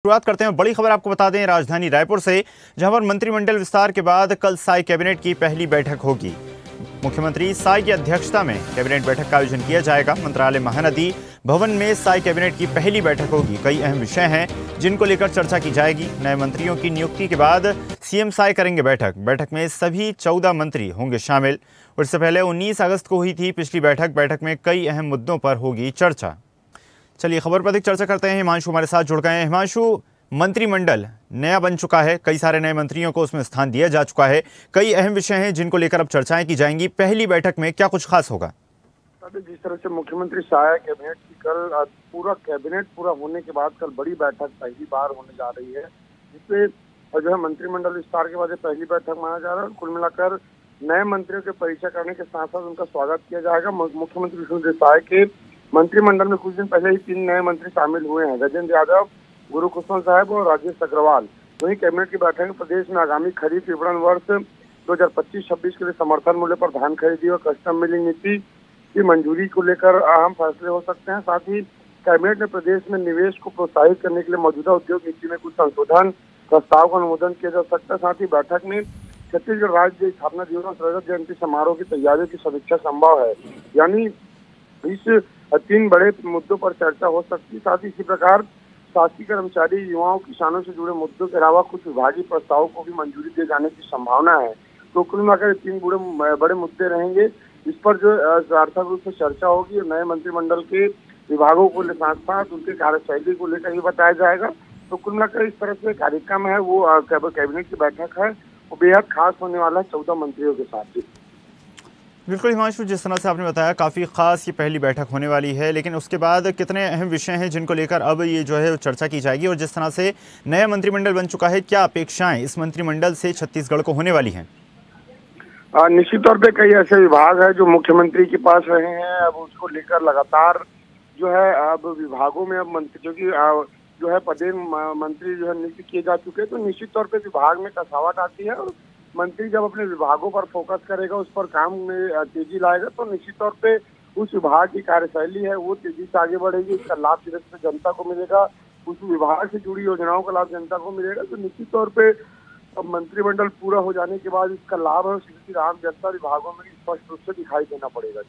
शुरुआत करते हैं बड़ी खबर आपको बता दें राजधानी रायपुर से, जहां पर मंत्रिमंडल विस्तार के बाद कल साई कैबिनेट की पहली बैठक होगी। मुख्यमंत्री साई की अध्यक्षता में कैबिनेट बैठक का आयोजन किया जाएगा। मंत्रालय महानदी भवन में साई कैबिनेट की पहली बैठक होगी। कई अहम विषय हैं जिनको लेकर चर्चा की जाएगी। नए मंत्रियों की नियुक्ति के बाद सीएम साई करेंगे बैठक में सभी 14 मंत्री होंगे शामिल। इससे पहले 19 अगस्त को हुई थी पिछली बैठक में कई अहम मुद्दों पर होगी चर्चा। चलिए खबर पर अधिक चर्चा करते हैं। हिमांशु हमारे साथ जुड़ गए हैं। हिमांशु, मंत्रिमंडल नया बन चुका है, कई सारे नए मंत्रियों को उसमें स्थान दिया जा चुका है, कई अहम विषय हैं जिनको लेकर अब चर्चाएं की जाएंगी। पहली बैठक में क्या कुछ खास होगा? जिस तरह से मुख्यमंत्री साया कैबिनेट की कल पूरा कैबिनेट पूरा होने के बाद कल बड़ी बैठक पहली बार होने जा रही है, जिससे जो है मंत्रिमंडल विस्तार के बाद पहली बैठक माना जा रहा है। कुल मिलाकर नए मंत्रियों के परिचय करने के साथ साथ उनका स्वागत किया जाएगा। मुख्यमंत्री विष्णुदेव साय के मंत्रिमंडल में कुछ दिन पहले ही 3 नए मंत्री शामिल हुए हैं, गजेंद्र यादव, गुरुकृष्ण साहब और राजेश अग्रवाल। वहीं कैबिनेट की बैठक में प्रदेश में आगामी खरीफ विपणन वर्ष 2025-26 के लिए समर्थन मूल्य पर धान खरीदी और कस्टम मिलिंग नीति की मंजूरी को लेकर अहम फैसले हो सकते हैं। साथ ही कैबिनेट ने प्रदेश में निवेश को प्रोत्साहित करने के लिए मौजूदा उद्योग नीति में कुछ संशोधन प्रस्ताव का अनुमोदन किया जा सकता है। साथ ही बैठक में छत्तीसगढ़ राज्य स्थापना दिवस और रजत जयंती समारोह की तैयारियों की समीक्षा संभव है। यानी इस 3 बड़े मुद्दों पर चर्चा हो सकती है। साथ ही इसी प्रकार शासकीय कर्मचारी, युवाओं, किसानों से जुड़े मुद्दों के अलावा कुछ विभागीय प्रस्तावों को भी मंजूरी दिए जाने की संभावना है। तो कुल मिलाकर 3 बड़े मुद्दे रहेंगे, इस पर जो सार्थक रूप से चर्चा होगी। नए मंत्रिमंडल के विभागों को साथ साथ उनके कार्यशैली को लेकर ही बताया जाएगा। तो कुल मिलाकर इस तरह से कार्यक्रम है वो कैबिनेट की बैठक है, वो बेहद खास होने वाला है 14 मंत्रियों के साथ ही। बिल्कुल हिमांशु, जिस तरह से आपने बताया काफ़ी खास ये पहली बैठक होने वाली है, लेकिन उसके बाद कितने अहम विषय हैं जिनको लेकर अब ये जो है चर्चा की जाएगी। और जिस तरह से नया मंत्रिमंडल बन चुका है, क्या अपेक्षाएं इस मंत्रिमंडल से छत्तीसगढ़ को होने वाली हैं? निश्चित तौर पे कई ऐसे विभाग है जो मुख्यमंत्री के पास रहे हैं, अब उसको लेकर लगातार जो है अब विभागों में अब मंत्री जो है पदेन मंत्री जो है नियुक्त किए जा चुके हैं। तो निश्चित तौर पे विभाग में कसावट आती है और मंत्री जब अपने विभागों पर फोकस करेगा, उस पर काम में तेजी लाएगा, तो निश्चित तौर पे उस विभाग की कार्यशैली है वो तेजी से आगे बढ़ेगी। इसका लाभ सीधे जनता को मिलेगा, उस विभाग से जुड़ी योजनाओं का लाभ जनता को मिलेगा। तो निश्चित तौर पे अब मंत्रिमंडल पूरा हो जाने के बाद इसका लाभ सीधी आम जनता विभागों में स्पष्ट रूप से दिखाई देना पड़ेगा।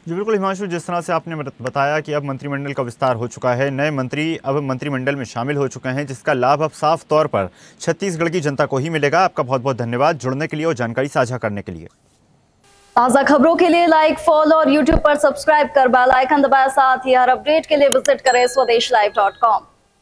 जी बिल्कुल हिमांशु, जिस तरह से आपने बताया कि अब मंत्रिमंडल का विस्तार हो चुका है, नए मंत्री अब मंत्रिमंडल में शामिल हो चुके हैं, जिसका लाभ अब साफ तौर पर छत्तीसगढ़ की जनता को ही मिलेगा। आपका बहुत बहुत धन्यवाद जुड़ने के लिए और जानकारी साझा करने के लिए। ताज़ा खबरों के लिए लाइक, फॉलो और यूट्यूब पर सब्सक्राइब कर बेल आइकन दबाएं। साथ ही हर अपडेट के लिए विजिट करें swedeshlive.com।